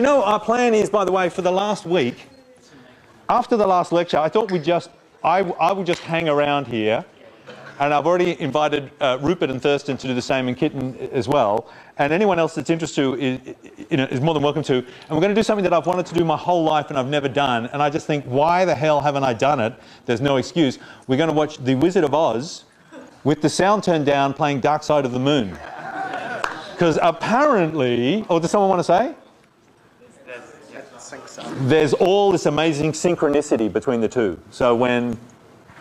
you know, our plan is, by the way, for the last week, after the last lecture, I thought I would just hang around here, and I've already invited Rupert and Thurston to do the same, and Kitten as well, and anyone else that's interested is more than welcome to. And we're going to do something that I've wanted to do my whole life and I've never done, and I just think, why the hell haven't I done it? There's no excuse. We're going to watch The Wizard of Oz with the sound turned down, playing Dark Side of the Moon. Because apparently, oh, does someone want to say? There's all this amazing synchronicity between the two. So when,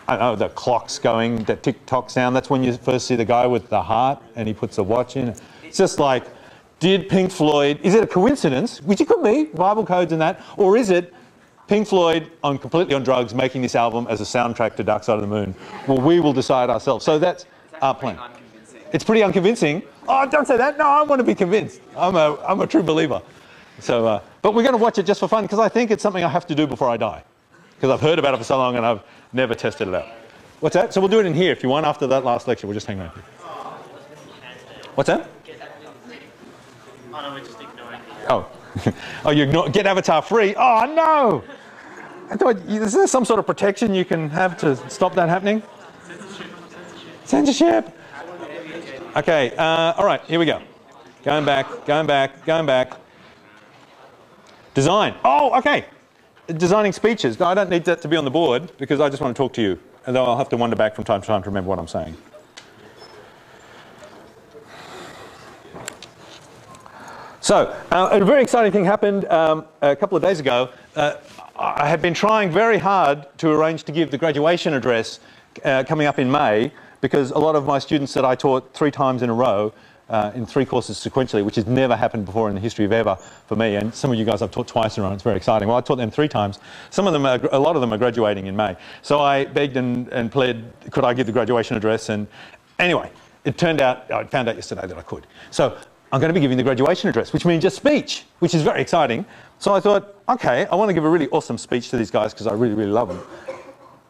I don't know, the clock's going, that tick-tock sound, that's when you first see the guy with the heart and he puts a watch in. It's just like, did Pink Floyd, is it a coincidence, which it could be, Bible codes and that, or is it Pink Floyd completely on drugs making this album as a soundtrack to Dark Side of the Moon? Well, we will decide ourselves. So that's our plan. It's pretty unconvincing. Oh, don't say that. No, I want to be convinced. I'm a true believer. So, but we're going to watch it just for fun because I think it's something I have to do before I die. Because I've heard about it for so long and I've never tested it out. What's that? So we'll do it in here if you want. After that last lecture, we'll just hang around here. What's that? Oh, no, we're just ignoring it. Oh. Oh, you ignore, get avatar free? Oh, no! I thought, is there some sort of protection you can have to stop that happening? Censorship! Okay, all right, here we go. Going back, going back, going back. Design. Oh, okay. Designing speeches. No, I don't need that to be on the board because I just want to talk to you. Although I'll have to wander back from time to time to remember what I'm saying. So, a very exciting thing happened a couple of days ago. I had been trying very hard to arrange to give the graduation address coming up in May because a lot of my students that I taught 3 times in a row in 3 courses sequentially, which has never happened before in the history of ever for me, and some of you guys I've taught twice in a row, it's very exciting. Well, I taught them 3 times. Some of them, a lot of them are graduating in May. So I begged and pled, could I give the graduation address? And anyway, it turned out, I found out yesterday that I could. So I'm going to be giving the graduation address, which means a speech, which is very exciting. So I thought, okay, I want to give a really awesome speech to these guys because I really, really love them.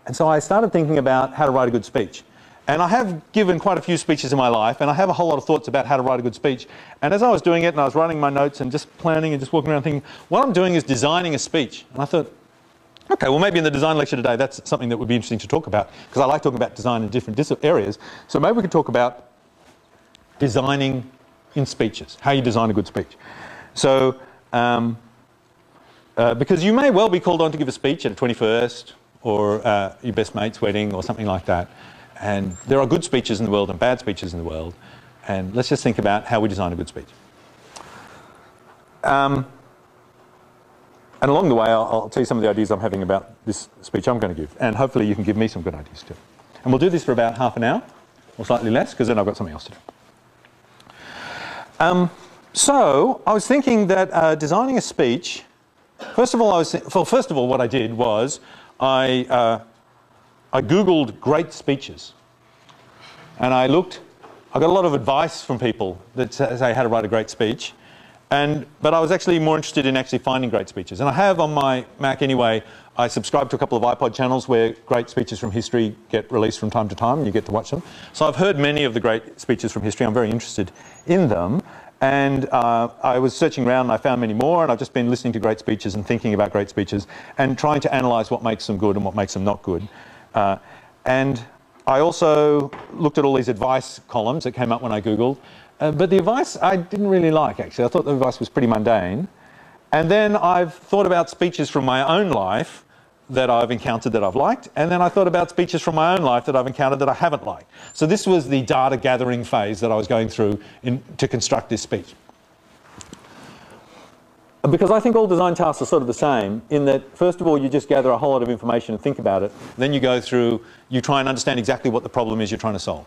And so I started thinking about how to write a good speech. And I have given quite a few speeches in my life, and I have a whole lot of thoughts about how to write a good speech. And as I was doing it, and I was writing my notes and just planning and just walking around thinking, what I'm doing is designing a speech. And I thought, okay, well, maybe in the design lecture today, that's something that would be interesting to talk about, because I like talking about design in different areas. So maybe we could talk about designing in speeches, how you design a good speech. So, because you may well be called on to give a speech at a 21st or your best mate's wedding or something like that. And there are good speeches in the world and bad speeches in the world. And let's just think about how we design a good speech. And along the way, I'll tell you some of the ideas I'm having about this speech I'm going to give. And hopefully you can give me some good ideas too. And we'll do this for about half an hour or slightly less, because then I've got something else to do. So I was thinking that designing a speech, first of all, what I did was I Googled great speeches, and I got a lot of advice from people that say how to write a great speech, but I was actually more interested in actually finding great speeches. And I have on my Mac anyway, I subscribe to a couple of iPod channels where great speeches from history get released from time to time, and you get to watch them. So I've heard many of the great speeches from history. I'm very interested in them. And I was searching around and I found many more, and I've just been listening to great speeches and thinking about great speeches and trying to analyse what makes them good and what makes them not good. And I also looked at all these advice columns that came up when I Googled, but the advice I didn't really like, actually. I thought the advice was pretty mundane. And then I've thought about speeches from my own life that I've encountered that I've liked, and then I thought about speeches from my own life that I've encountered that I haven't liked. So this was the data gathering phase that I was going through to construct this speech. Because I think all design tasks are sort of the same in that, first of all, you just gather a whole lot of information and think about it. Then you go through, you try and understand exactly what the problem is you're trying to solve.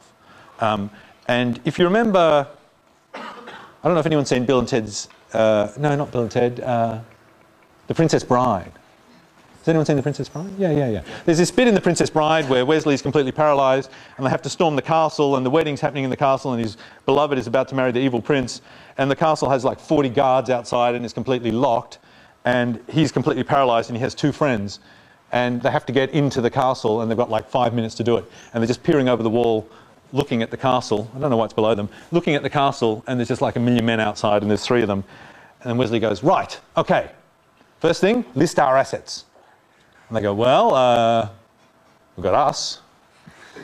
And if you remember, I don't know if anyone's seen Bill and Ted's, no, not Bill and Ted, The Princess Bride. Has anyone seen The Princess Bride? Yeah. There's this bit in The Princess Bride where Wesley's completely paralysed and they have to storm the castle, and the wedding's happening in the castle, and his beloved is about to marry the evil prince, and the castle has like 40 guards outside and is completely locked, and he's completely paralysed, and he has 2 friends, and they have to get into the castle, and they've got like 5 minutes to do it, and they're just peering over the wall looking at the castle. I don't know what's below them, looking at the castle, and there's just like 1 million men outside, and there's 3 of them. And Wesley goes, right, okay. First thing, list our assets. And they go, well, we've got us.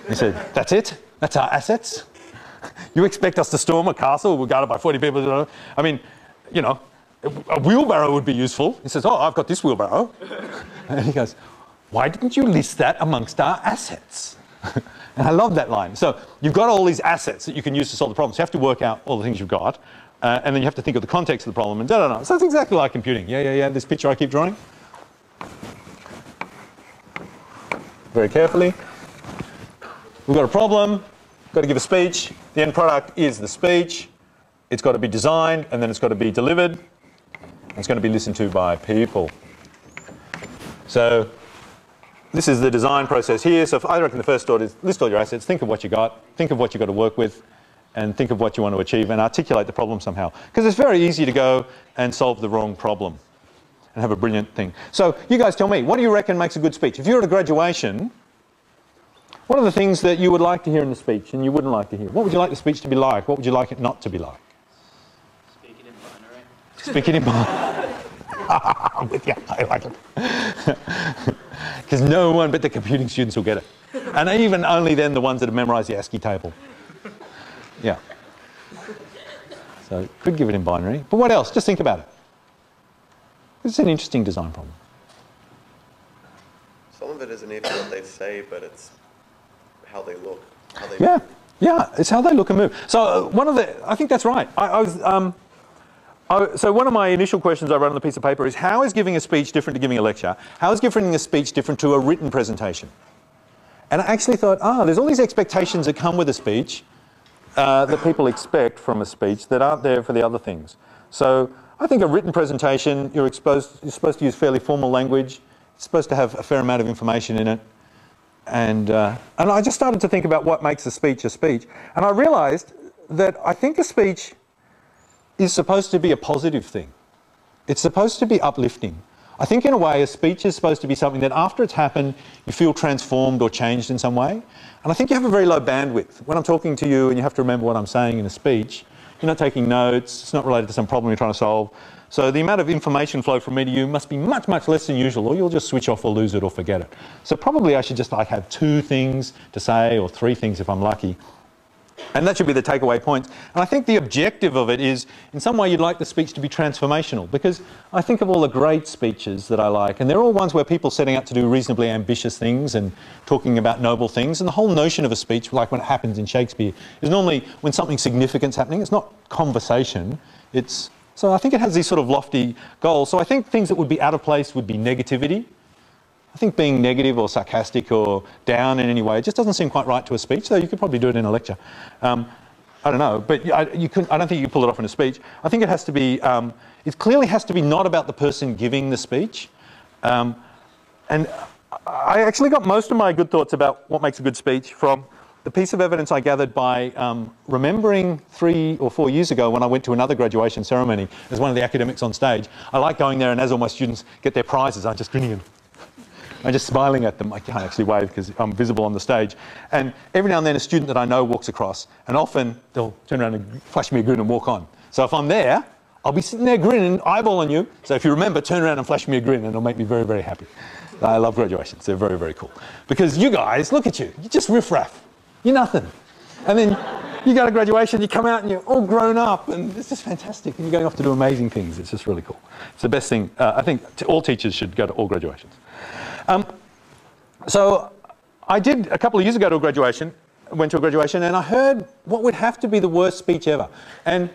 He said, that's it? That's our assets? You expect us to storm a castle guarded by 40 people? I mean, you know, a wheelbarrow would be useful. He says, oh, I've got this wheelbarrow. And he goes, why didn't you list that amongst our assets? And I love that line. So you've got all these assets that you can use to solve the problem. So you have to work out all the things you've got. And then you have to think of the context of the problem and da-da-da. So it's exactly like computing. Yeah, this picture I keep drawing. Very carefully. We've got a problem, got to give a speech. The end product is the speech. It's got to be designed, and then it's got to be delivered. And it's going to be listened to by people. So this is the design process here. So I reckon the first thought is list all your assets, think of what you got, think of what you've got to work with, and think of what you want to achieve, and articulate the problem somehow. Because it's very easy to go and solve the wrong problem and have a brilliant thing. So you guys tell me, what do you reckon makes a good speech? If you're at a graduation, what are the things that you would like to hear in the speech and you wouldn't like to hear? What would you like the speech to be like? What would you like it not to be like? Speaking in binary. Speaking in binary. I'm with you. I like it. Because no one but the computing students will get it. And even only then the ones that have memorised the ASCII table. Yeah. So could give it in binary. But what else? Just think about it. It's an interesting design problem. Some of it isn't even what they say, but it's how they look. How they move. Yeah, it's how they look and move. So I think that's right. So one of my initial questions I wrote on the piece of paper is, how is giving a speech different to giving a lecture? How is giving a speech different to a written presentation? And I actually thought, there's all these expectations that come with a speech that people expect from a speech that aren't there for the other things. So I think a written presentation, you're supposed to use fairly formal language. It's supposed to have a fair amount of information in it. And I just started to think about what makes a speech a speech. And I realised that I think a speech is supposed to be a positive thing. It's supposed to be uplifting. I think in a way a speech is supposed to be something that after it's happened you feel transformed or changed in some way. And I think you have a very low bandwidth. When I'm talking to you and you have to remember what I'm saying in a speech, you're not taking notes, it's not related to some problem you're trying to solve. So the amount of information flow from me to you must be much, much less than usual, or you'll just switch off or lose it or forget it. So probably I should just have 2 things to say or 3 things if I'm lucky. And that should be the takeaway points. And I think the objective of it is, in some way you'd like the speech to be transformational, because I think of all the great speeches that I like, and they're all ones where people are setting out to do reasonably ambitious things and talking about noble things. And the whole notion of a speech, like when it happens in Shakespeare, is normally when something significant's happening. It's not conversation. So I think it has these sort of lofty goals. So I think things that would be out of place would be negativity. I think being negative or sarcastic or down in any way, it just doesn't seem quite right to a speech, though you could probably do it in a lecture. I don't know, but I don't think you can pull it off in a speech. I think it has to be, it clearly has to be not about the person giving the speech. And I actually got most of my good thoughts about what makes a good speech from the piece of evidence I gathered by remembering 3 or 4 years ago when I went to another graduation ceremony as one of the academics on stage. I like going there, and as all my students get their prizes, I'm just grinning. I'm just smiling at them. I can't actually wave because I'm visible on the stage. And every now and then a student that I know walks across, and often they'll turn around and flash me a grin and walk on. So if I'm there, I'll be sitting there grinning, eyeballing you. So if you remember, turn around and flash me a grin, and it'll make me very, very happy. I love graduations. They're very, very cool. Because you guys, look at you. You're just riff-raff. You're nothing. And then you go to graduation, you come out and you're all grown up, and it's just fantastic. And you're going off to do amazing things. It's just really cool. It's the best thing. I think all teachers should go to all graduations. So I did a couple of years ago went to a graduation, and I heard what would have to be the worst speech ever. And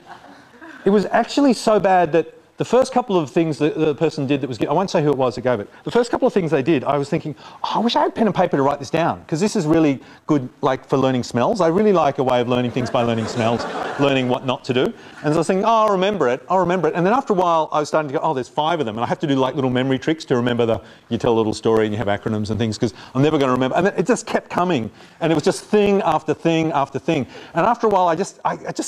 it was actually so bad that the first couple of things that the person did that was, I won't say who it was that gave it, the first couple of things they did, I was thinking, I wish I had pen and paper to write this down, because this is really good, like, for learning smells. I really like a way of learning things by learning smells, learning what not to do. And so I was thinking, I'll remember it. And then after a while, I was starting to go, there's 5 of them, and I have to do like little memory tricks to remember you tell a little story and you have acronyms and things, because I'm never going to remember. And it just kept coming, and it was just thing after thing after thing. And after a while, I just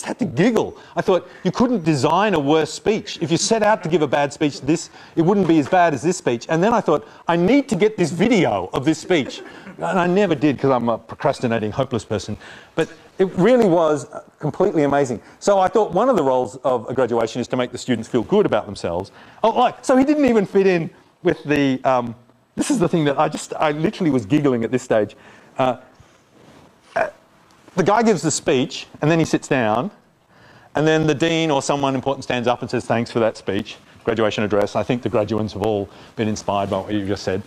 had to giggle. I thought, you couldn't design a worse speech. If you set out to give a bad speech, it wouldn't be as bad as this speech. And then I thought, I need to get this video of this speech and I never did because I'm a procrastinating, hopeless person, but it really was completely amazing. So I thought one of the roles of a graduation is to make the students feel good about themselves. So he didn't even fit in with the, this is the thing that I literally was giggling at this stage. The guy gives the speech, and then he sits down, and then the dean or someone important stands up and says, thanks for that speech, graduation address. I think the graduates have all been inspired by what you just said.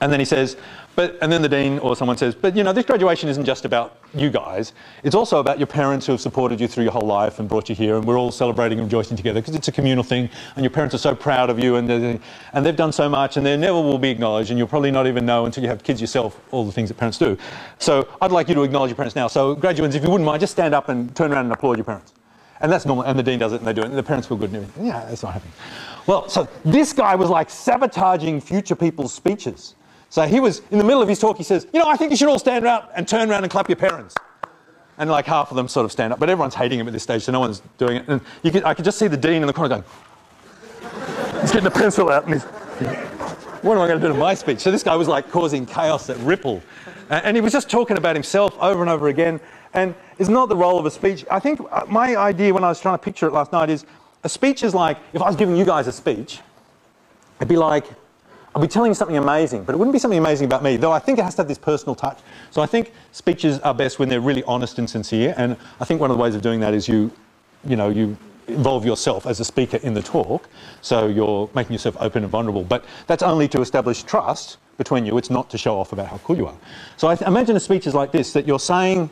And then he says, and then the dean or someone says, but you know, this graduation isn't just about you guys. It's also about your parents who have supported you through your whole life and brought you here, and we're all celebrating and rejoicing together because it's a communal thing, and your parents are so proud of you, and they've done so much, and they never will be acknowledged, and you'll probably not even know until you have kids yourself all the things that parents do. So I'd like you to acknowledge your parents now. So graduates, if you wouldn't mind, just stand up and turn around and applaud your parents. And that's normal, and the dean does it, and they do it, and the parents feel good and everything. Yeah, that's not happening. Well, so this guy was like sabotaging future people's speeches. So he was, in the middle of his talk, he says, you know, I think you should all stand around and turn around and clap your parents. And like half of them sort of stand up, but everyone's hating him at this stage, so no one's doing it. And I could just see the dean in the corner going, he's getting a pencil out, and he's, what am I going to do to my speech? So this guy was like causing chaos at Ripple. And he was just talking about himself over and over again. And it's not the role of a speech. I think my idea when I was trying to picture it last night is, a speech is like, if I was giving you guys a speech, it'd be like, I'll be telling you something amazing, but it wouldn't be something amazing about me, though I think it has to have this personal touch. So I think speeches are best when they're really honest and sincere, and I think one of the ways of doing that is you involve yourself as a speaker in the talk, so you're making yourself open and vulnerable. But that's only to establish trust between you. It's not to show off about how cool you are. So I imagine a speech is like this, that you're saying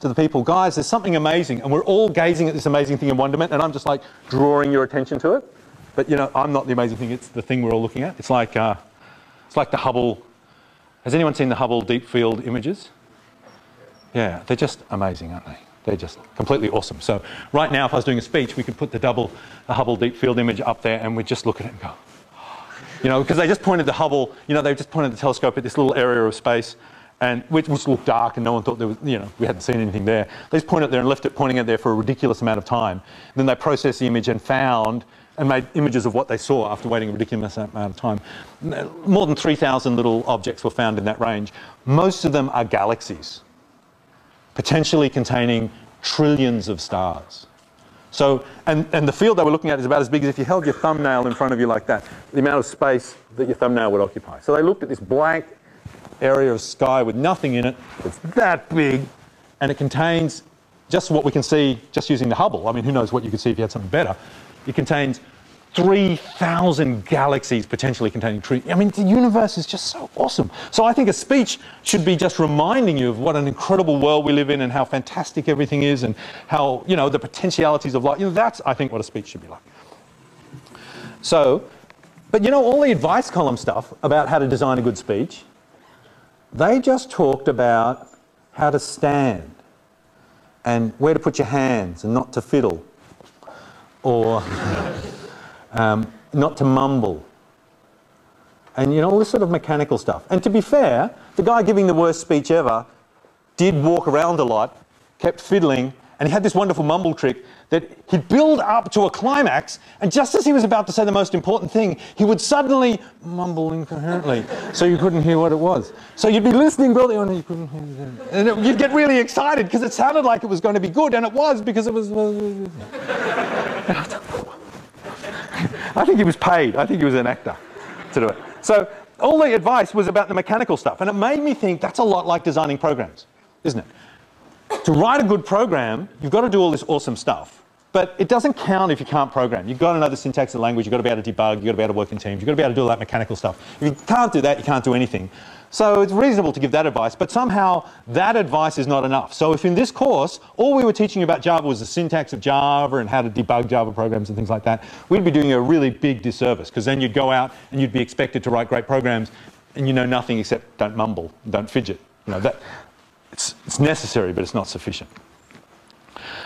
to the people, guys, there's something amazing, and we're all gazing at this amazing thing in wonderment, and I'm just like drawing your attention to it. But you know, I'm not the amazing thing, it's the thing we're all looking at. It's like the Hubble. Has anyone seen the Hubble deep field images? Yeah, they're just amazing, aren't they? They're just completely awesome. So right now, if I was doing a speech, we could put the Hubble deep field image up there, and we'd just look at it and go, you know, because they just pointed the Hubble, you know, they just pointed the telescope at this little area of space, and which looked dark, and no one thought there was, you know, we hadn't seen anything there. They just pointed it there and left it pointing it there for a ridiculous amount of time. Then they processed the image and made images of what they saw after waiting a ridiculous amount of time. More than 3,000 little objects were found in that range. Most of them are galaxies, potentially containing trillions of stars. So, and the field they were looking at is about as big as if you held your thumbnail in front of you like that, the amount of space that your thumbnail would occupy. So they looked at this blank area of sky with nothing in it. It's that big, and it contains just what we can see just using the Hubble. I mean, who knows what you could see if you had something better. It contains 3,000 galaxies potentially containing trillions. I mean, the universe is just so awesome. So I think a speech should be just reminding you of what an incredible world we live in and how fantastic everything is and how, you know, the potentialities of life. You know, that's, I think, what a speech should be like. So, but you know, all the advice column stuff about how to design a good speech, they just talked about how to stand and where to put your hands and not to fiddle, or not to mumble, and you know, all this sort of mechanical stuff. And to be fair, the guy giving the worst speech ever did walk around a lot, kept fiddling, and he had this wonderful mumble trick that he'd build up to a climax, and just as he was about to say the most important thing, he would suddenly mumble incoherently, so you couldn't hear what it was. So you'd be listening really, and you couldn't hear it. And you'd get really excited because it sounded like it was going to be good, and it was, because it was... I think he was paid. I think he was an actor to do it. So all the advice was about the mechanical stuff, and it made me think that's a lot like designing programs, isn't it? To write a good program, you've got to do all this awesome stuff. But it doesn't count if you can't program. You've got to know the syntax of the language, you've got to be able to debug, you've got to be able to work in teams, you've got to be able to do all that mechanical stuff. If you can't do that, you can't do anything. So it's reasonable to give that advice, but somehow that advice is not enough. So if in this course, all we were teaching about Java was the syntax of Java and how to debug Java programs and things like that, we'd be doing a really big disservice, because then you'd go out and you'd be expected to write great programs and you know nothing except don't mumble, don't fidget. You know, that, it's necessary, but it's not sufficient.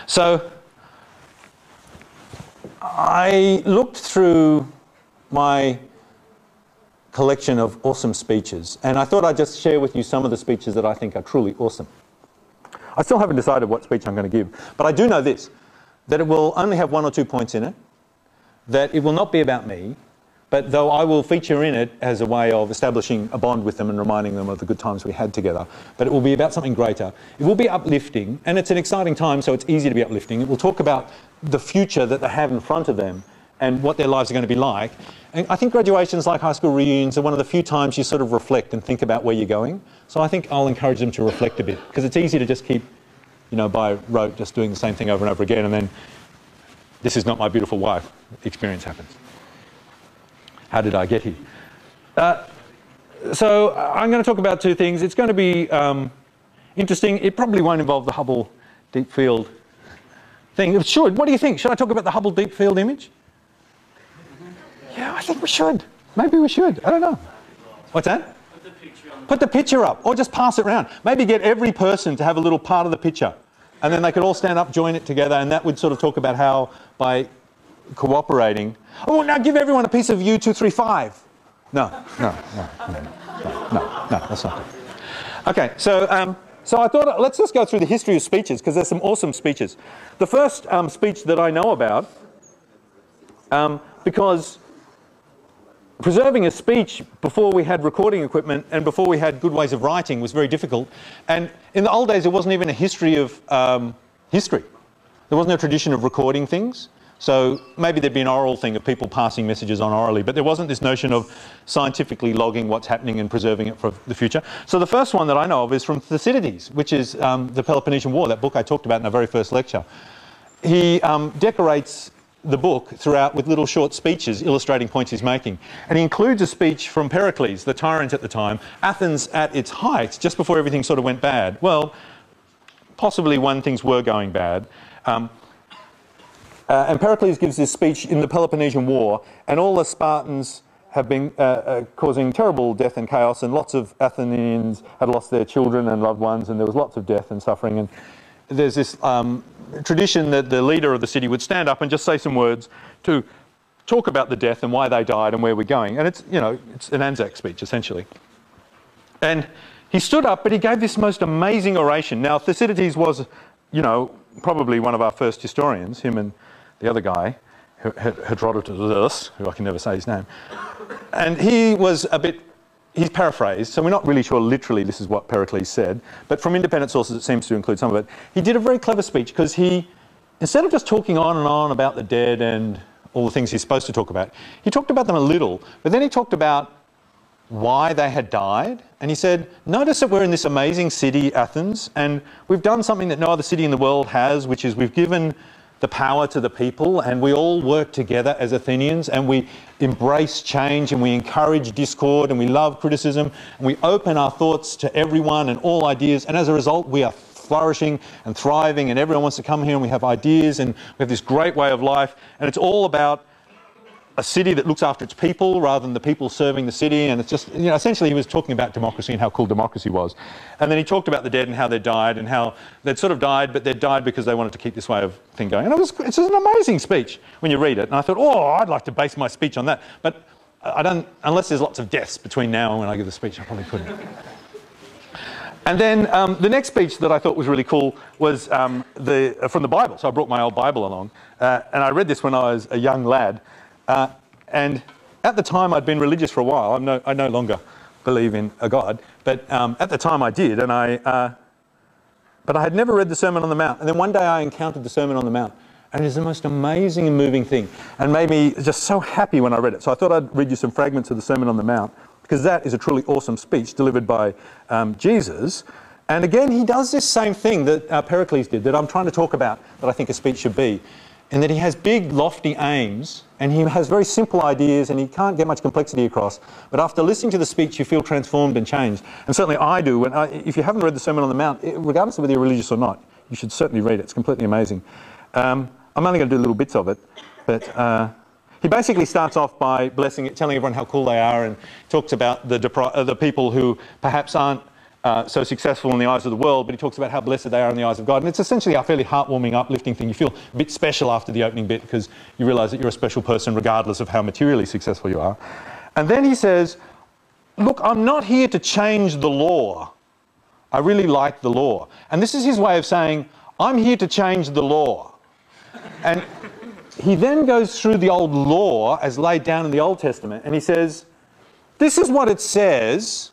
So I looked through my collection of awesome speeches, and I thought I'd just share with you some of the speeches that I think are truly awesome. I still haven't decided what speech I'm going to give, but I do know this, that it will only have 1 or 2 points in it, that it will not be about me, but though I will feature in it as a way of establishing a bond with them and reminding them of the good times we had together. But it will be about something greater. It will be uplifting, and it's an exciting time, so it's easy to be uplifting. It will talk about the future that they have in front of them and what their lives are going to be like. And I think graduations, like high school reunions, are one of the few times you sort of reflect and think about where you're going. So I think I'll encourage them to reflect a bit, because it's easy to just keep, you know, by rote, just doing the same thing over and over again, and then this is not my beautiful wife experience happens. How did I get here? So I'm going to talk about two things. It's going to be interesting. It probably won't involve the Hubble deep field thing. It should. What do you think? Should I talk about the Hubble deep field image? Yeah, I think we should. Maybe we should. I don't know. What's that? Put the picture up, or just pass it around. Maybe get every person to have a little part of the picture, and then they could all stand up, join it together, and that would sort of talk about how by cooperating. Oh, now give everyone a piece of U235. No, that's not good. Okay, so so I thought let's just go through the history of speeches, because there's some awesome speeches. The first speech that I know about, because preserving a speech before we had recording equipment and before we had good ways of writing was very difficult. And in the old days, there wasn't even a history of history. There wasn't a tradition of recording things. So maybe there'd be an oral thing of people passing messages on orally, but there wasn't this notion of scientifically logging what's happening and preserving it for the future. So the first one that I know of is from Thucydides, which is the Peloponnesian War, that book I talked about in our very first lecture. He decorates the book throughout with little short speeches illustrating points he's making. And he includes a speech from Pericles, the tyrant at the time, Athens at its height, just before everything sort of went bad. Well, possibly when things were going bad. And Pericles gives this speech in the Peloponnesian War, and all the Spartans have been causing terrible death and chaos, and lots of Athenians had lost their children and loved ones, and there was lots of death and suffering. And there's this tradition that the leader of the city would stand up and just say some words to talk about the death and why they died and where we're going. And it's, you know, it's an Anzac speech, essentially. And he stood up, but he gave this most amazing oration. Now, Thucydides was, you know, probably one of our first historians, him and the other guy, Herodotus, who I can never say his name. And he was a bit, he's paraphrased, so we're not really sure literally this is what Pericles said, but from independent sources it seems to include some of it. He did a very clever speech, because he, instead of just talking on and on about the dead and all the things he's supposed to talk about, he talked about them a little, but then he talked about why they had died. And he said, notice that we're in this amazing city, Athens, and we've done something that no other city in the world has, which is we've given the power to the people, and we all work together as Athenians, and we embrace change, and we encourage discord, and we love criticism, and we open our thoughts to everyone and all ideas, and as a result we are flourishing and thriving, and everyone wants to come here, and we have ideas, and we have this great way of life, and it's all about a city that looks after its people rather than the people serving the city. And it's just, you know, essentially he was talking about democracy and how cool democracy was. And then he talked about the dead and how they died, and how they'd sort of died, but they'd died because they wanted to keep this way of thing going. And it's an amazing speech when you read it. And I thought, oh, I'd like to base my speech on that. But I don't, unless there's lots of deaths between now and when I give the speech, I probably couldn't. And then the next speech that I thought was really cool was from the Bible. So I brought my old Bible along, and I read this when I was a young lad. And at the time I'd been religious for a while. I no longer believe in a God, but at the time I did, and but I had never read the Sermon on the Mount. And then one day I encountered the Sermon on the Mount, and it is the most amazing and moving thing, and made me just so happy when I read it. So I thought I'd read you some fragments of the Sermon on the Mount, because that is a truly awesome speech delivered by Jesus. And again, he does this same thing that Pericles did, that I'm trying to talk about, that I think a speech should be. And that he has big, lofty aims, and he has very simple ideas, and he can't get much complexity across. But after listening to the speech, you feel transformed and changed. And certainly I do. If you haven't read the Sermon on the Mount, regardless of whether you're religious or not, you should certainly read it. It's completely amazing. I'm only going to do little bits of it, but he basically starts off by blessing it, telling everyone how cool they are, and talks about the people who perhaps aren't so successful in the eyes of the world, but he talks about how blessed they are in the eyes of God. And it's essentially a fairly heartwarming, uplifting thing. You feel a bit special after the opening bit, because you realise that you're a special person regardless of how materially successful you are. And then he says, look, I'm not here to change the law. I really like the law. And this is his way of saying, I'm here to change the law. And he then goes through the old law as laid down in the Old Testament, and he says, this is what it says,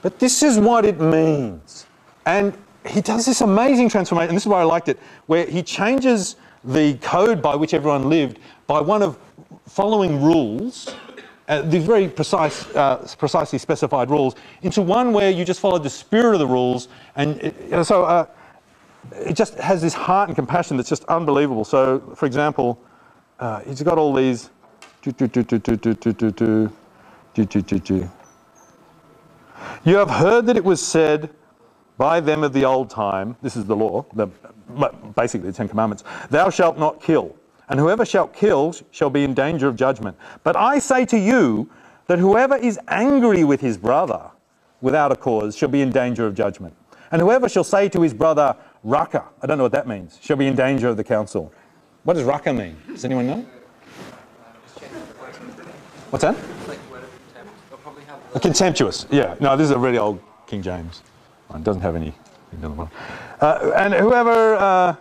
but this is what it means. And he does this amazing transformation, and this is why I liked it, where he changes the code by which everyone lived by one of following rules, these very precisely specified rules, into one where you just follow the spirit of the rules, and it just has this heart and compassion that's just unbelievable. So, for example, he's got all these. You have heard that it was said by them of the old time, this is the law, basically the Ten Commandments, thou shalt not kill, and whoever shall kill shall be in danger of judgment. But I say to you that whoever is angry with his brother without a cause shall be in danger of judgment. And whoever shall say to his brother, Raka, I don't know what that means, shall be in danger of the council. What does Raka mean? Does anyone know? What's that? A contemptuous, yeah. No, this is a really old King James. It doesn't have any. And whoever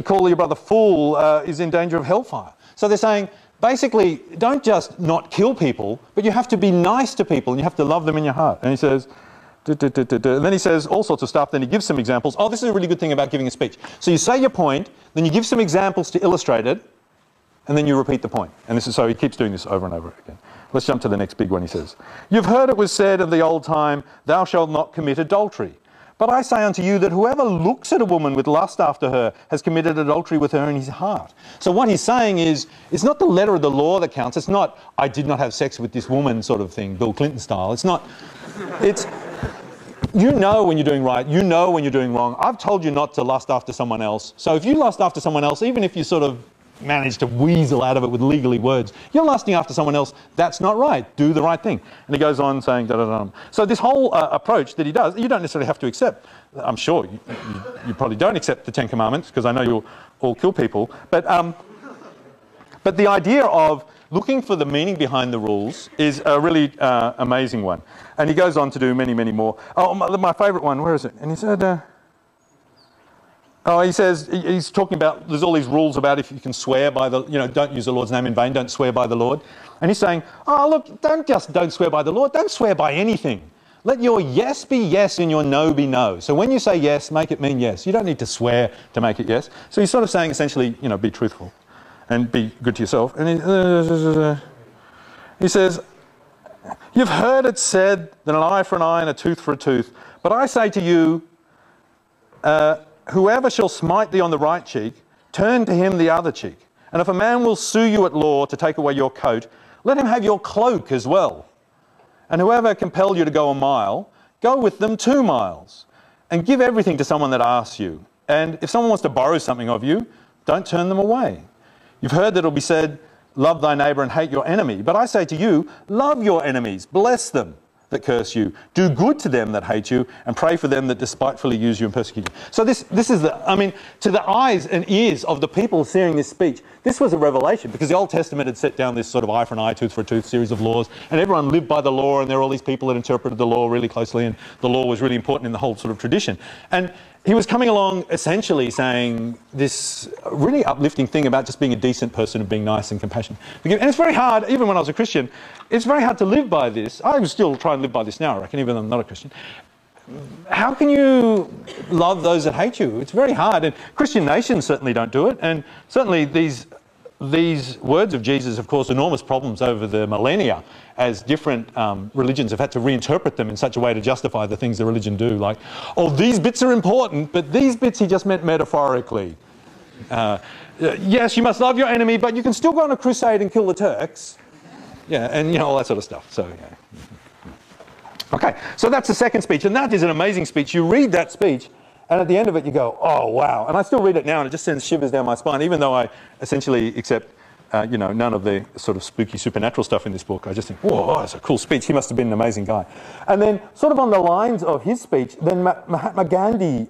call your brother fool is in danger of hellfire. So they're saying, basically, don't just not kill people, but you have to be nice to people and you have to love them in your heart. And he says, and then he says all sorts of stuff, then he gives some examples. Oh, this is a really good thing about giving a speech. So you say your point, then you give some examples to illustrate it, and then you repeat the point. And this is so he keeps doing this over and over again. Let's jump to the next big one, he says. You've heard it was said of the old time, thou shalt not commit adultery. But I say unto you that whoever looks at a woman with lust after her has committed adultery with her in his heart. So what he's saying is, it's not the letter of the law that counts. It's not, I did not have sex with this woman sort of thing, Bill Clinton style. It's not, it's, you know when you're doing right, you know when you're doing wrong. I've told you not to lust after someone else. So if you lust after someone else, even if you sort of manage to weasel out of it with legally words, you're lusting after someone else, that's not right, do the right thing. And he goes on saying da-da-da. So this whole approach that he does, you don't necessarily have to accept. I'm sure you probably don't accept the Ten Commandments, because I know you'll all kill people, but the idea of looking for the meaning behind the rules is a really amazing one. And he goes on to do many, many more. Oh, my favourite one, where is it? And he said, he says, he's talking about, there's all these rules about if you can swear by the, don't use the Lord's name in vain, don't swear by the Lord. And he's saying, oh, look, don't swear by the Lord, don't swear by anything. Let your yes be yes and your no be no. So when you say yes, make it mean yes. You don't need to swear to make it yes. So he's sort of saying, essentially, be truthful and be good to yourself. And he says, you've heard it said that an eye for an eye and a tooth for a tooth. But I say to you, whoever shall smite thee on the right cheek, turn to him the other cheek. And if a man will sue you at law to take away your coat, let him have your cloak as well. And whoever compel you to go a mile, go with them 2 miles. And give everything to someone that asks you. And if someone wants to borrow something of you, don't turn them away. You've heard that it'll be said, love thy neighbour and hate your enemy. But I say to you, love your enemies, bless them that curse you, do good to them that hate you, and pray for them that despitefully use you and persecute you. So this is to the eyes and ears of the people hearing this speech, this was a revelation, because the Old Testament had set down this sort of eye for an eye, tooth for a tooth series of laws, and everyone lived by the law, and there were all these people that interpreted the law really closely, and the law was really important in the whole sort of tradition. And he was coming along essentially saying this really uplifting thing about just being a decent person and being nice and compassionate. And it's very hard, even when I was a Christian, it's very hard to live by this. I would still try and live by this now, I reckon, even though I'm not a Christian. How can you love those that hate you? It's very hard, and Christian nations certainly don't do it, and certainly these words of Jesus have caused enormous problems over the millennia as different religions have had to reinterpret them in such a way to justify the things the religion do, like, oh, these bits are important, but these bits he just meant metaphorically. Yes, you must love your enemy, but you can still go on a crusade and kill the Turks. Yeah, and all that sort of stuff. So, yeah. Okay, so that's the second speech, and that is an amazing speech. You read that speech, and at the end of it you go, oh, wow. And I still read it now, and it just sends shivers down my spine, even though I essentially accept, none of the sort of spooky supernatural stuff in this book. I just think, whoa, that's a cool speech. He must have been an amazing guy. And then, sort of on the lines of his speech, then Mahatma Gandhi,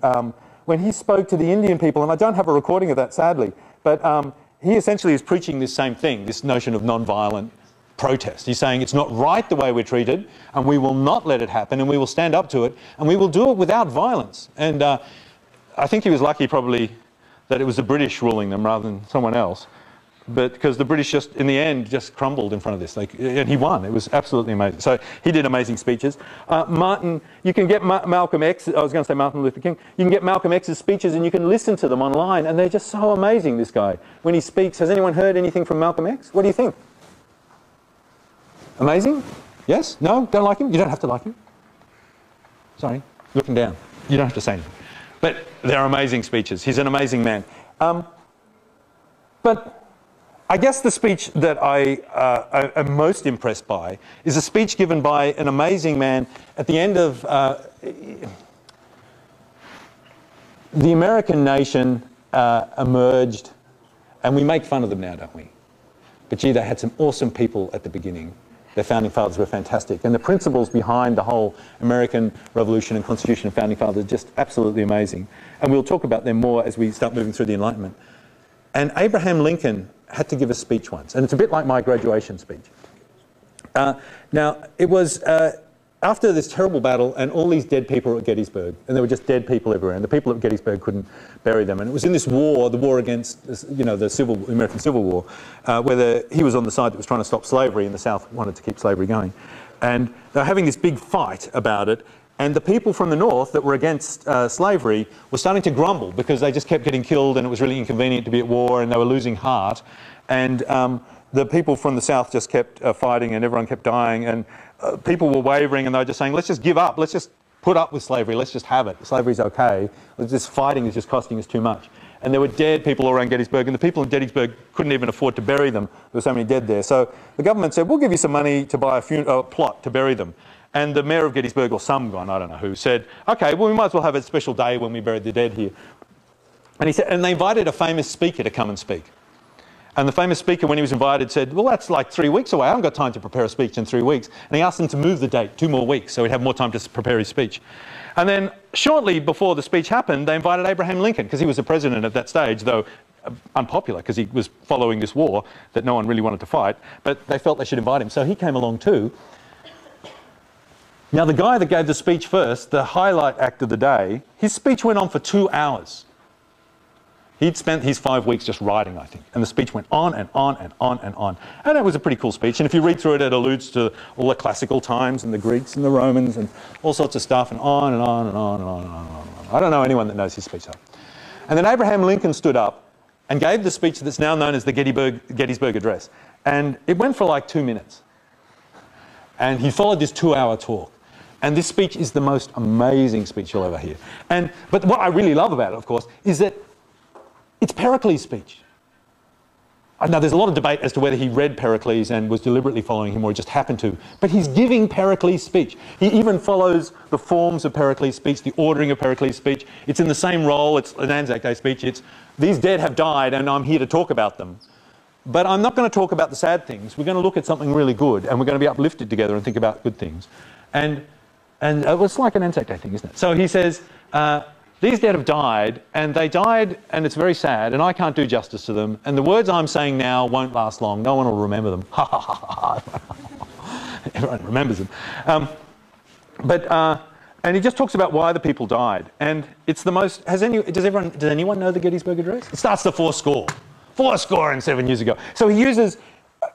when he spoke to the Indian people, and I don't have a recording of that, sadly, but he essentially is preaching this same thing, this notion of non-violent protest. He's saying it's not right the way we're treated, and we will not let it happen, and we will stand up to it, and we will do it without violence. And I think he was lucky probably that it was the British ruling them rather than someone else. But because the British just, in the end, just crumbled in front of this. And he won. It was absolutely amazing. So he did amazing speeches. You can get Malcolm X, I was going to say Martin Luther King, you can get Malcolm X's speeches and you can listen to them online, and they're just so amazing, this guy. When he speaks, has anyone heard anything from Malcolm X? What do you think? Amazing? Yes? No? Don't like him? You don't have to like him. Sorry, looking down. You don't have to say anything. But they're amazing speeches. He's an amazing man. But I guess the speech that I am most impressed by is a speech given by an amazing man at the end of the American nation emerged, and we make fun of them now, don't we? But gee, they had some awesome people at the beginning. Their founding fathers were fantastic. And the principles behind the whole American Revolution and Constitution and founding fathers are just absolutely amazing. And we'll talk about them more as we start moving through the Enlightenment. And Abraham Lincoln had to give a speech once, and it's a bit like my graduation speech. Now, it was after this terrible battle, and all these dead people were at Gettysburg, and there were just dead people everywhere, and the people at Gettysburg couldn't bury them. And it was in this war, the war against, the American Civil War, where he was on the side that was trying to stop slavery, and the South wanted to keep slavery going. And they were having this big fight about it, and the people from the North that were against slavery were starting to grumble because they just kept getting killed, and it was really inconvenient to be at war, and they were losing heart. And the people from the South just kept fighting, and everyone kept dying, and people were wavering, and they were just saying, let's just give up, let's just put up with slavery, let's just have it. Slavery's okay. This fighting is just costing us too much. And there were dead people all around Gettysburg, and the people in Gettysburg couldn't even afford to bury them. There were so many dead there. So the government said, we'll give you some money to buy a plot to bury them. And the mayor of Gettysburg, or some guy, I don't know who, said, okay, well, we might as well have a special day when we bury the dead here. And he said, and they invited a famous speaker to come and speak. And the famous speaker, when he was invited, said, well, that's like 3 weeks away. I haven't got time to prepare a speech in 3 weeks. And he asked them to move the date 2 more weeks so he'd have more time to prepare his speech. And then shortly before the speech happened, they invited Abraham Lincoln, because he was the president at that stage, though unpopular because he was following this war that no one really wanted to fight. But they felt they should invite him. So he came along too. Now, the guy that gave the speech first, the highlight act of the day, his speech went on for 2 hours. He'd spent his 5 weeks just writing, I think, and the speech went on and on and on and on. And it was a pretty cool speech, and if you read through it, it alludes to all the classical times and the Greeks and the Romans and all sorts of stuff, and on and on and on and on and on and on. I don't know anyone that knows his speech though. And then Abraham Lincoln stood up and gave the speech that's now known as the Gettysburg Address. And it went for like 2 minutes. And he followed this 2-hour talk. And this speech is the most amazing speech you'll ever hear. But what I really love about it, of course, is that it's Pericles' speech. Now, there's a lot of debate as to whether he read Pericles and was deliberately following him or just happened to. But he's giving Pericles' speech. He even follows the forms of Pericles' speech, the ordering of Pericles' speech. It's in the same role. It's an Anzac Day speech. It's, these dead have died and I'm here to talk about them. But I'm not going to talk about the sad things. We're going to look at something really good, and we're going to be uplifted together and think about good things. And it's like an Anzac Day thing, isn't it? So he says, these dead have died, and they died, and it's very sad, and I can't do justice to them. And the words I'm saying now won't last long. No one will remember them. Ha ha ha ha. Everyone remembers them. And he just talks about why the people died. And it's the most. Does anyone know the Gettysburg Address? It starts to 407 years ago. So he uses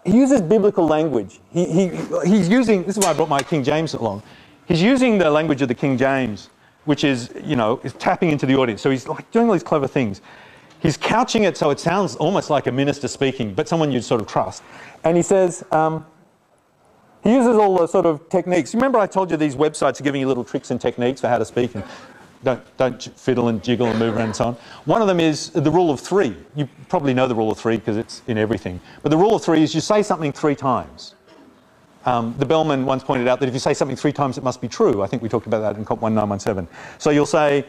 biblical language. He's using. This is why I brought my King James along. He's using the language of the King James, which is, is tapping into the audience. So he's like doing all these clever things. He's couching it so it sounds almost like a minister speaking, but someone you'd sort of trust. And he says, he uses all the sort of techniques. Remember I told you these websites are giving you little tricks and techniques for how to speak, and don't fiddle and jiggle and move around and so on. One of them is the rule of 3. You probably know the rule of 3 because it's in everything. But the rule of 3 is you say something 3 times. The bellman once pointed out that if you say something 3 times, it must be true. I think we talked about that in COMP2911. So you'll say,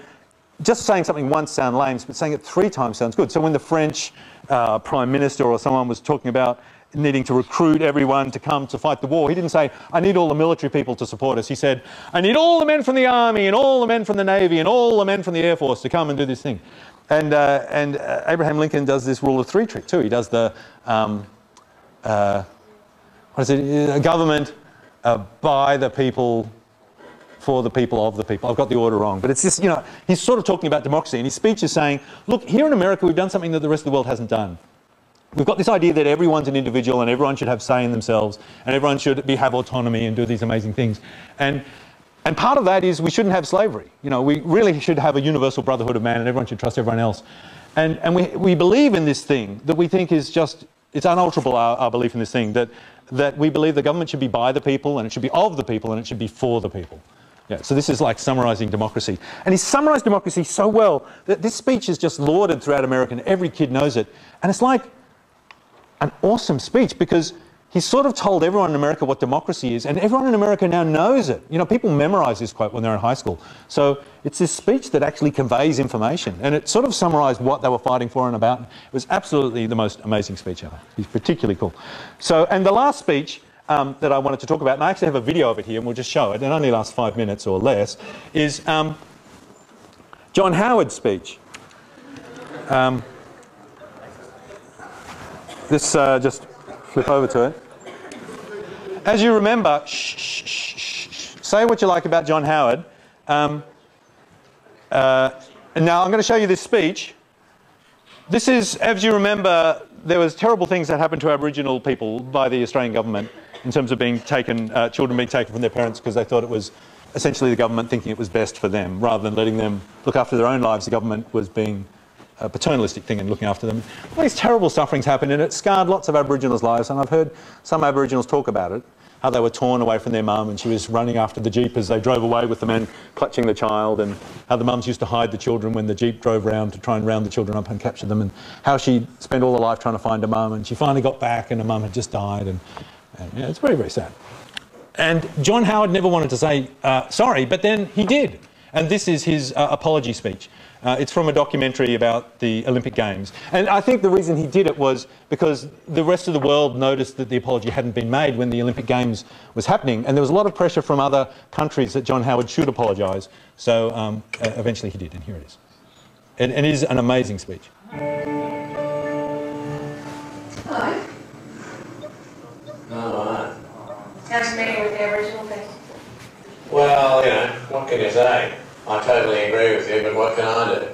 just saying something once sounds lame, but saying it 3 times sounds good. So when the French Prime Minister or someone was talking about needing to recruit everyone to come to fight the war, he didn't say, I need all the military people to support us. He said, I need all the men from the Army and all the men from the Navy and all the men from the Air Force to come and do this thing. And Abraham Lincoln does this rule of 3 trick too. He does the, what is it, government by the people, for the people, of the people. I've got the order wrong. But it's just, you know, he's sort of talking about democracy, and his speech is saying, look, here in America we've done something that the rest of the world hasn't done. We've got this idea that everyone's an individual and everyone should have say in themselves and everyone should have autonomy and do these amazing things. And part of that is we shouldn't have slavery. You know, we really should have a universal brotherhood of man and everyone should trust everyone else. And we believe in this thing that we think is just, it's unalterable, our belief in this thing, that we believe the government should be by the people and it should be of the people and it should be for the people. Yeah, so this is like summarising democracy. And he's summarised democracy so well that this speech is just lauded throughout America and every kid knows it. And it's like an awesome speech because he's sort of told everyone in America what democracy is, and everyone in America now knows it. You know, people memorise this quote when they're in high school. So it's this speech that actually conveys information, and it sort of summarised what they were fighting for and about. It was absolutely the most amazing speech ever. He's particularly cool. So, and the last speech that I wanted to talk about, and I actually have a video of it here, and we'll just show it, it only lasts 5 minutes or less, is John Howard's speech. Just flip over to it. As you remember, say what you like about John Howard. And now I'm going to show you this speech. This is, as you remember, there was terrible things that happened to Aboriginal people by the Australian government in terms of being taken, children being taken from their parents because they thought it was essentially the government thinking it was best for them. Rather than letting them look after their own lives, the government was being a paternalistic thing and looking after them. All these terrible sufferings happened and it scarred lots of Aboriginals' lives, and I've heard some Aboriginals talk about it, how they were torn away from their mum and she was running after the jeep as they drove away with the men clutching the child, and how the mums used to hide the children when the jeep drove round to try and round the children up and capture them, and how she spent all her life trying to find her mum, and she finally got back and her mum had just died, and yeah, it's very, very sad. And John Howard never wanted to say sorry, but then he did, and this is his apology speech. It's from a documentary about the Olympic Games. And I think the reason he did it was because the rest of the world noticed that the apology hadn't been made when the Olympic Games was happening. And there was a lot of pressure from other countries that John Howard should apologise. So eventually he did, and here it is. And it is an amazing speech. Hello. All right. How's the meeting with the Aboriginal people? Well, you know, what can you say? I totally agree with you, but what can I do?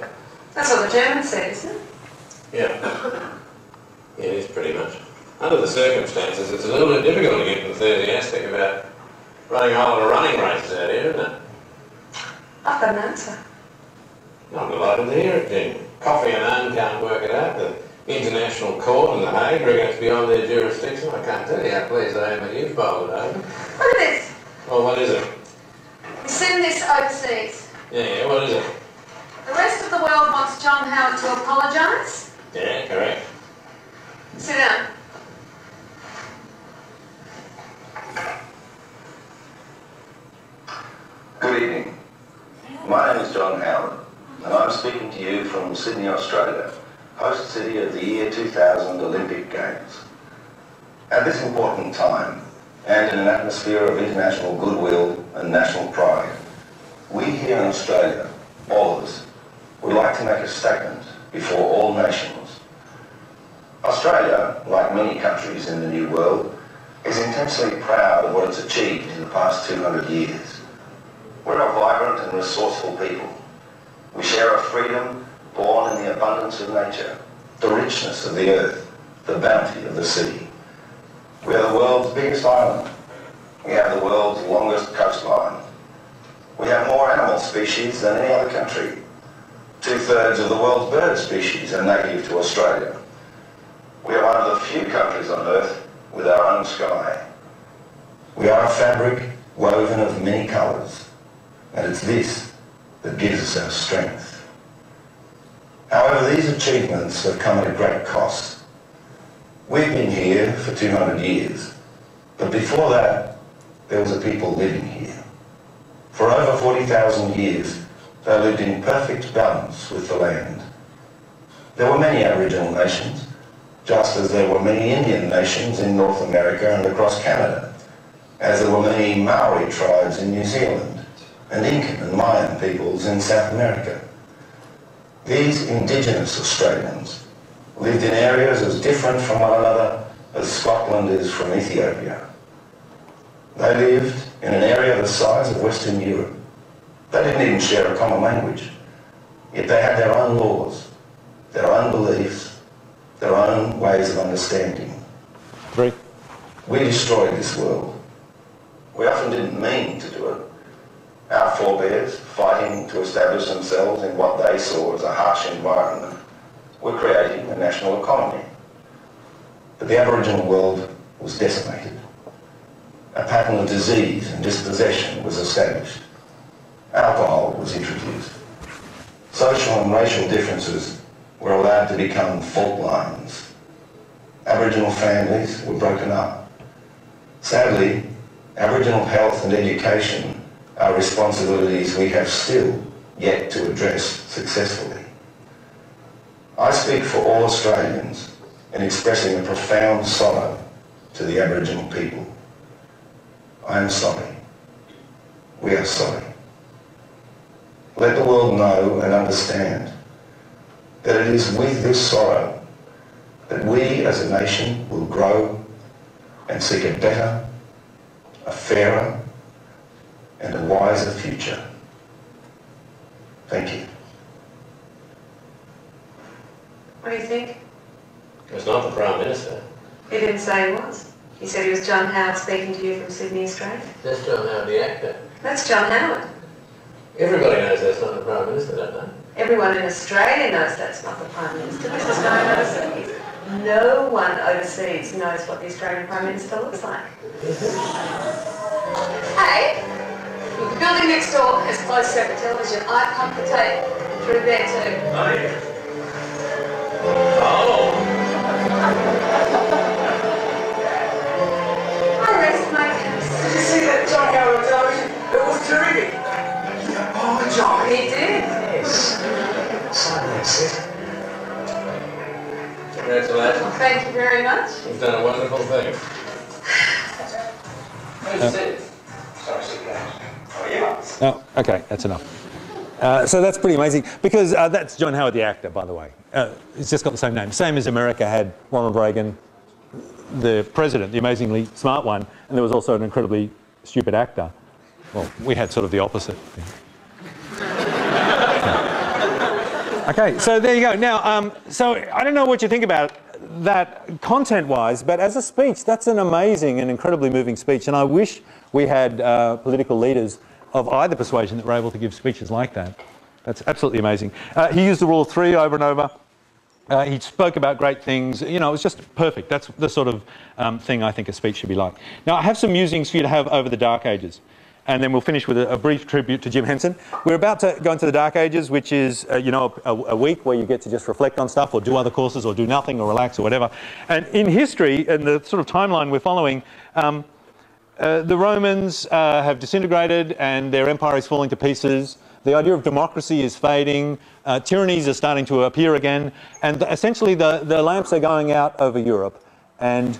That's what the Germans said, isn't it? Yeah. It is pretty much. Under the circumstances, it's a little bit difficult to get enthusiastic about running a whole lot of running races out here, isn't it? I've got an answer. I'm delighted to hear it, Jim. Coffee and Anne can't work it out. The International Court in The Hague reckon it's beyond their jurisdiction. I can't tell you how pleased I am that you've bowled it over. Look at this. Well, what is it? You've seen this overseas. Yeah, what is it? The rest of the world wants John Howard to apologise. Yeah, correct. Sit down. Good evening. My name is John Howard, and I'm speaking to you from Sydney, Australia, host city of the year 2000 Olympic Games. At this important time, and in an atmosphere of international goodwill and national pride, we here in Australia, all of us, would like to make a statement before all nations. Australia, like many countries in the New World, is intensely proud of what it's achieved in the past 200 years. We're a vibrant and resourceful people. We share a freedom born in the abundance of nature, the richness of the earth, the bounty of the sea. We are the world's biggest island. We have the world's longest coastline. We have more animal species than any other country. 2/3 of the world's bird species are native to Australia. We are one of the few countries on Earth with our own sky. We are a fabric woven of many colours, and it's this that gives us our strength. However, these achievements have come at a great cost. We've been here for 200 years, but before that, there was a people living here. For over 40,000 years, they lived in perfect balance with the land. There were many Aboriginal nations, just as there were many Indian nations in North America and across Canada, as there were many Maori tribes in New Zealand, and Incan and Mayan peoples in South America. These indigenous Australians lived in areas as different from one another as Scotland is from Ethiopia. They lived in an area the size of Western Europe, They didn't even share a common language. Yet they had their own laws, their own beliefs, their own ways of understanding. Three. We destroyed this world. We often didn't mean to do it. Our forebears, fighting to establish themselves in what they saw as a harsh environment, were creating a national economy. But the Aboriginal world was decimated. A pattern of disease and dispossession was established. Alcohol was introduced. Social and racial differences were allowed to become fault lines. Aboriginal families were broken up. Sadly, Aboriginal health and education are responsibilities we have still yet to address successfully. I speak for all Australians in expressing a profound sorrow to the Aboriginal people. I am sorry. We are sorry. Let the world know and understand that it is with this sorrow that we as a nation will grow and seek a better, a fairer, and a wiser future. Thank you. What do you think? It's not the Prime Minister. He didn't say he was. He said he was John Howard speaking to you from Sydney, Australia. That's John Howard, the actor. That's John Howard. Everybody knows that's not the Prime Minister, don't they? Everyone in Australia knows that's not the Prime Minister. This is known overseas. No one overseas knows what the Australian Prime Minister looks like. Hey, the building next door has closed circuit television. I pumped the tape through there too. Oh, yeah. Oh! I rest my case. Did you see that John Howard television? It was terrific. Oh, John. He did. Yes. Sign that, sis. Congratulations. Thank you very much. You've done a wonderful thing. Who's it? Sorry, sit down. Oh, yeah. Oh, okay, that's enough. So that's pretty amazing, because that's John Howard, the actor, by the way. It's just got the same name. Same as America had Ronald Reagan, the president, the amazingly smart one, and there was also an incredibly stupid actor. Well, we had sort of the opposite. Okay, so there you go. Now, so I don't know what you think about that content-wise, but as a speech, that's an amazing and incredibly moving speech, and I wish we had political leaders of either persuasion that were able to give speeches like that. That's absolutely amazing. He used the rule of three over and over. He spoke about great things. You know, it was just perfect. That's the sort of thing I think a speech should be like. Now, I have some musings for you to have over the Dark Ages, and then we'll finish with a brief tribute to Jim Henson. We're about to go into the Dark Ages, which is, you know, a week where you get to just reflect on stuff or do other courses or do nothing or relax or whatever. And in history, and the sort of timeline we're following, the Romans have disintegrated and their empire is falling to pieces. The idea of democracy is fading. Tyrannies are starting to appear again. And essentially the lamps are going out over Europe. And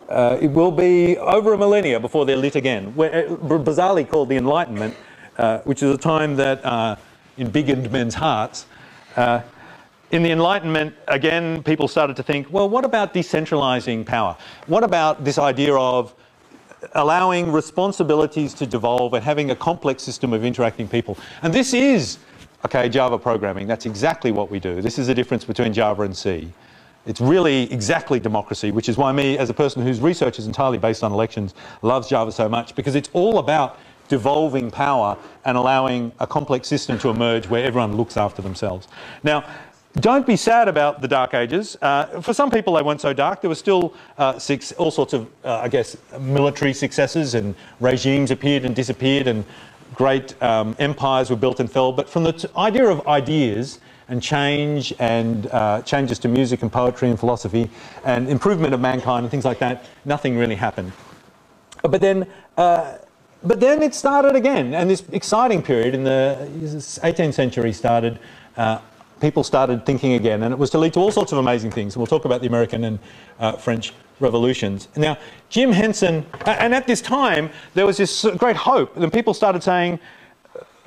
it will be over a millennia before they're lit again. Bizarrely called the Enlightenment, which is a time that embiggened men's hearts. In the Enlightenment, again, people started to think, well, what about decentralising power? What about this idea of allowing responsibilities to devolve and having a complex system of interacting people? And this is, okay, Java programming. That's exactly what we do. This is the difference between Java and C. It's really exactly democracy, which is why me, as a person whose research is entirely based on elections, loves Java so much, because it's all about devolving power and allowing a complex system to emerge where everyone looks after themselves. Now, don't be sad about the Dark Ages. For some people, they weren't so dark. There were still all sorts of, I guess, military successes, and regimes appeared and disappeared, and great empires were built and fell. But from the idea of ideas and change and changes to music and poetry and philosophy and improvement of mankind and things like that, nothing really happened. But then it started again, and this exciting period in the 18th century started. People started thinking again, and it was to lead to all sorts of amazing things. And we'll talk about the American and French revolutions. Now, Jim Henson, and at this time, there was this great hope, and people started saying,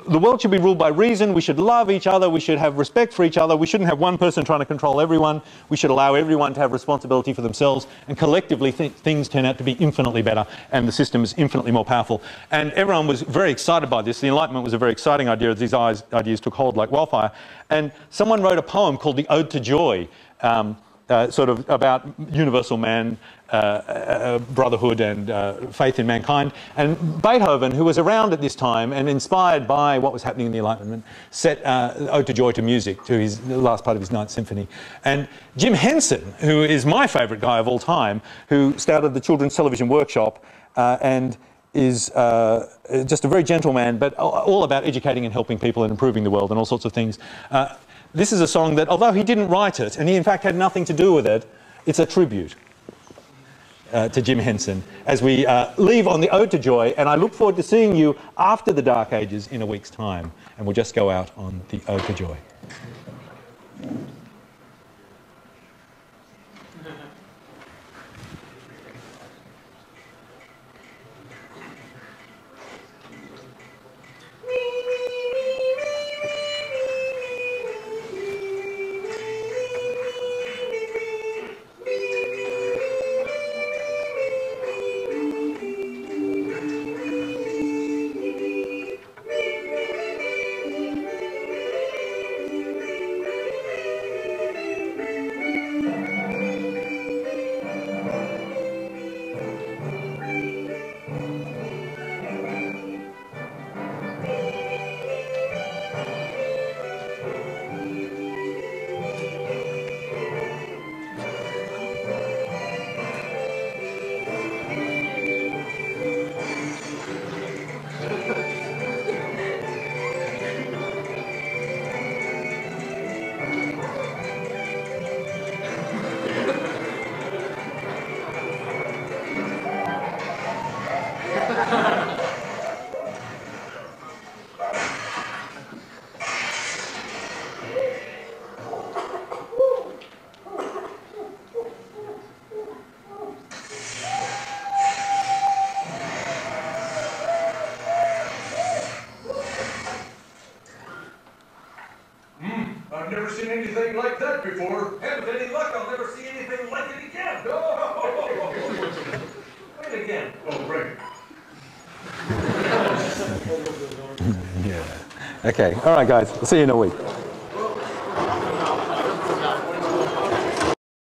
the world should be ruled by reason, we should love each other, we should have respect for each other, we shouldn't have one person trying to control everyone, we should allow everyone to have responsibility for themselves, and collectively things turn out to be infinitely better and the system is infinitely more powerful. And everyone was very excited by this. The Enlightenment was a very exciting idea as these ideas took hold like wildfire. And someone wrote a poem called The Ode to Joy, sort of about universal man, brotherhood and faith in mankind. And Beethoven, who was around at this time and inspired by what was happening in the Enlightenment, set Ode to Joy to music, to the last part of his Ninth Symphony. And Jim Henson, who is my favourite guy of all time, who started the Children's Television Workshop and is just a very gentle man, but all about educating and helping people and improving the world and all sorts of things. This is a song that, although he didn't write it, and he in fact had nothing to do with it, it's a tribute to Jim Henson as we leave on the Ode to Joy, and I look forward to seeing you after the Dark Ages in a week's time, and we'll just go out on the Ode to Joy. I've never seen anything like that before. And with any luck, I'll never see anything like it again. Oh, wait again. Oh, right. Yeah. Okay. All right, guys. I'll see you in a week.